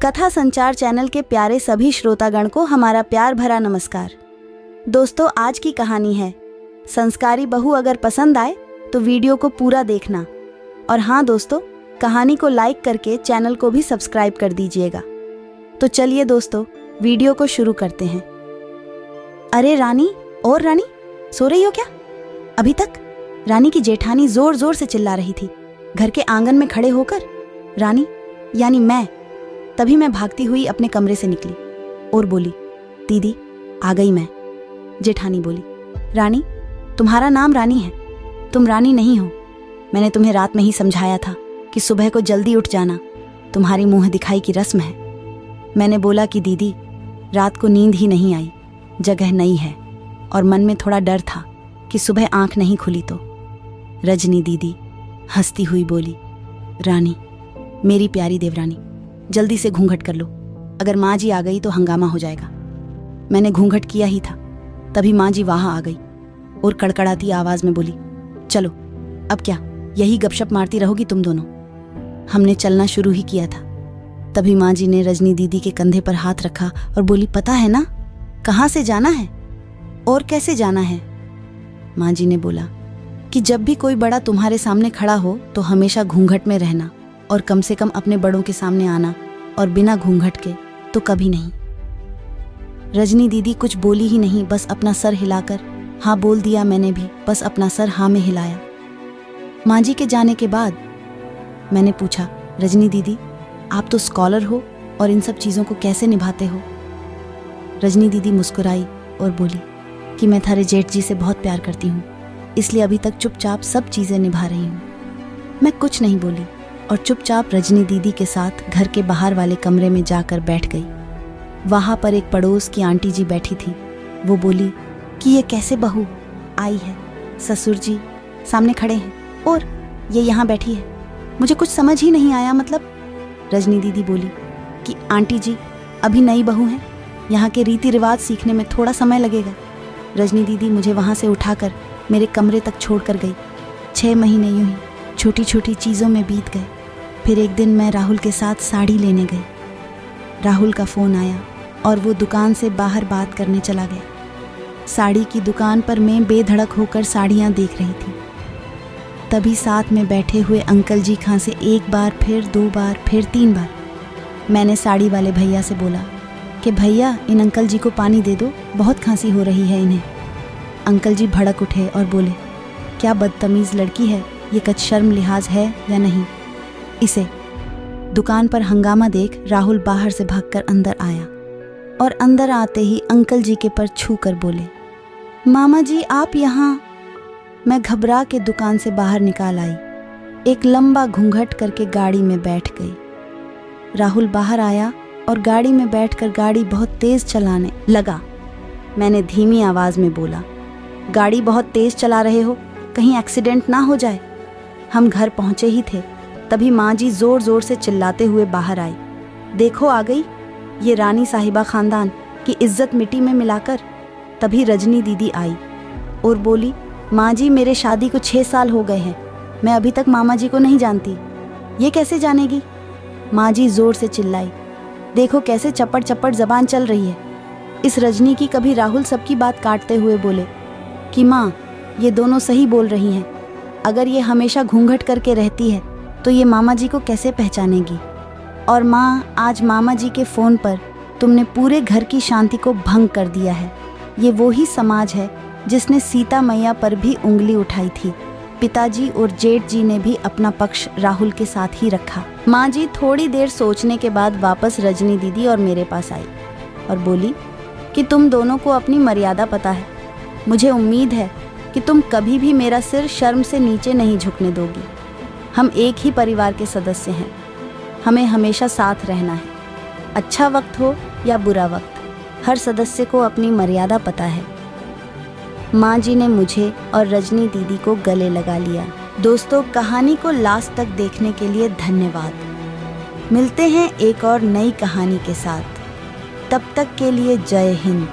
कथा संचार चैनल के प्यारे सभी श्रोतागण को हमारा प्यार भरा नमस्कार। दोस्तों, आज की कहानी है संस्कारी बहू। अगर पसंद आए तो वीडियो को पूरा देखना, और हाँ दोस्तों, कहानी को लाइक करके चैनल को भी सब्सक्राइब कर दीजिएगा। तो चलिए दोस्तों, वीडियो को शुरू करते हैं। अरे रानी, और रानी, सो रही हो क्या अभी तक? रानी की जेठानी जोर जोर से चिल्ला रही थी घर के आंगन में खड़े होकर। रानी यानी मैं। तभी मैं भागती हुई अपने कमरे से निकली और बोली, दीदी आ गई मैं। जेठानी बोली, रानी तुम्हारा नाम रानी है, तुम रानी नहीं हो। मैंने तुम्हें रात में ही समझाया था कि सुबह को जल्दी उठ जाना, तुम्हारी मुंह दिखाई की रस्म है। मैंने बोला कि दीदी रात को नींद ही नहीं आई, जगह नई है और मन में थोड़ा डर था कि सुबह आंख नहीं खुली तो। रजनी दीदी हंसती हुई बोली, रानी मेरी प्यारी देवरानी, जल्दी से घूंघट कर लो, अगर माँ जी आ गई तो हंगामा हो जाएगा। मैंने घूंघट किया ही था, तभी माँ जी वहाँ आ गई और कड़कड़ाती आवाज़ में बोली, चलो अब क्या यही गपशप मारती रहोगी तुम दोनों। हमने चलना शुरू ही किया था, तभी माँ जी ने रजनी दीदी के कंधे पर हाथ रखा और बोली, पता है ना कहाँ से जाना है और कैसे जाना है? माँ जी ने बोला कि जब भी कोई बड़ा तुम्हारे सामने खड़ा हो तो हमेशा घूंघट में रहना, और कम से कम अपने बड़ों के सामने आना, और बिना घूंघट के तो कभी नहीं। रजनी दीदी कुछ बोली ही नहीं, बस अपना सर हिलाकर हाँ बोल दिया। मैंने भी बस अपना सर हाँ में हिलाया। माँ जी के जाने के बाद मैंने पूछा, रजनी दीदी आप तो स्कॉलर हो और इन सब चीज़ों को कैसे निभाते हो? रजनी दीदी मुस्कुराई और बोली कि मैं थारे जेठ जी से बहुत प्यार करती हूँ, इसलिए अभी तक चुपचाप सब चीज़ें निभा रही हूँ। मैं कुछ नहीं बोली और चुपचाप रजनी दीदी के साथ घर के बाहर वाले कमरे में जाकर बैठ गई। वहाँ पर एक पड़ोस की आंटी जी बैठी थी। वो बोली कि ये कैसे बहू आई है, ससुर जी सामने खड़े हैं और ये यहाँ बैठी है, मुझे कुछ समझ ही नहीं आया। मतलब रजनी दीदी बोली कि आंटी जी अभी नई बहू हैं, यहाँ के रीति रिवाज सीखने में थोड़ा समय लगेगा। रजनी दीदी मुझे वहाँ से उठाकर मेरे कमरे तक छोड़ कर गई। 6 महीने यूं ही छोटी छोटी चीज़ों में बीत गए। फिर एक दिन मैं राहुल के साथ साड़ी लेने गई। राहुल का फ़ोन आया और वो दुकान से बाहर बात करने चला गया। साड़ी की दुकान पर मैं बेधड़क होकर साड़ियाँ देख रही थी। तभी साथ में बैठे हुए अंकल जी खांसे 1 बार, फिर 2 बार, फिर 3 बार। मैंने साड़ी वाले भैया से बोला कि भैया इन अंकल जी को पानी दे दो, बहुत खांसी हो रही है इन्हें। अंकल जी भड़क उठे और बोले, क्या बदतमीज़ लड़की है, ये कुछ शर्म लिहाज है या नहीं इसे? दुकान पर हंगामा देख राहुल बाहर से भागकर अंदर आया और अंदर आते ही अंकल जी के पर छू कर बोले, मामा जी आप यहाँ? मैं घबरा के दुकान से बाहर निकाल आई, एक लंबा घूंघट करके गाड़ी में बैठ गई। राहुल बाहर आया और गाड़ी में बैठकर गाड़ी बहुत तेज़ चलाने लगा। मैंने धीमी आवाज़ में बोला, गाड़ी बहुत तेज़ चला रहे हो, कहीं एक्सीडेंट ना हो जाए। हम घर पहुँचे ही थे, तभी माँ जी ज़ोर ज़ोर से चिल्लाते हुए बाहर आई, देखो आ गई ये रानी साहिबा ख़ानदान की इज्जत मिट्टी में मिलाकर। तभी रजनी दीदी आई और बोली, माँ जी मेरे शादी को 6 साल हो गए हैं, मैं अभी तक मामा जी को नहीं जानती, ये कैसे जानेगी? माँ जी ज़ोर से चिल्लाई, देखो कैसे चप्पड़ चप्पड़ ज़बान चल रही है इस रजनी की। कभी राहुल सबकी बात काटते हुए बोले कि माँ ये दोनों सही बोल रही हैं, अगर ये हमेशा घूंघट करके रहती है तो ये मामा जी को कैसे पहचानेगी? और माँ आज मामा जी के फ़ोन पर तुमने पूरे घर की शांति को भंग कर दिया है। ये वो ही समाज है जिसने सीता मैया पर भी उंगली उठाई थी। पिताजी और जेठ जी ने भी अपना पक्ष राहुल के साथ ही रखा। माँ जी थोड़ी देर सोचने के बाद वापस रजनी दीदी और मेरे पास आई और बोली कि तुम दोनों को अपनी मर्यादा पता है, मुझे उम्मीद है कि तुम कभी भी मेरा सिर शर्म से नीचे नहीं झुकने दोगी। हम एक ही परिवार के सदस्य हैं, हमें हमेशा साथ रहना है, अच्छा वक्त हो या बुरा वक्त, हर सदस्य को अपनी मर्यादा पता है। माँ जी ने मुझे और रजनी दीदी को गले लगा लिया। दोस्तों, कहानी को लास्ट तक देखने के लिए धन्यवाद। मिलते हैं एक और नई कहानी के साथ, तब तक के लिए जय हिंद।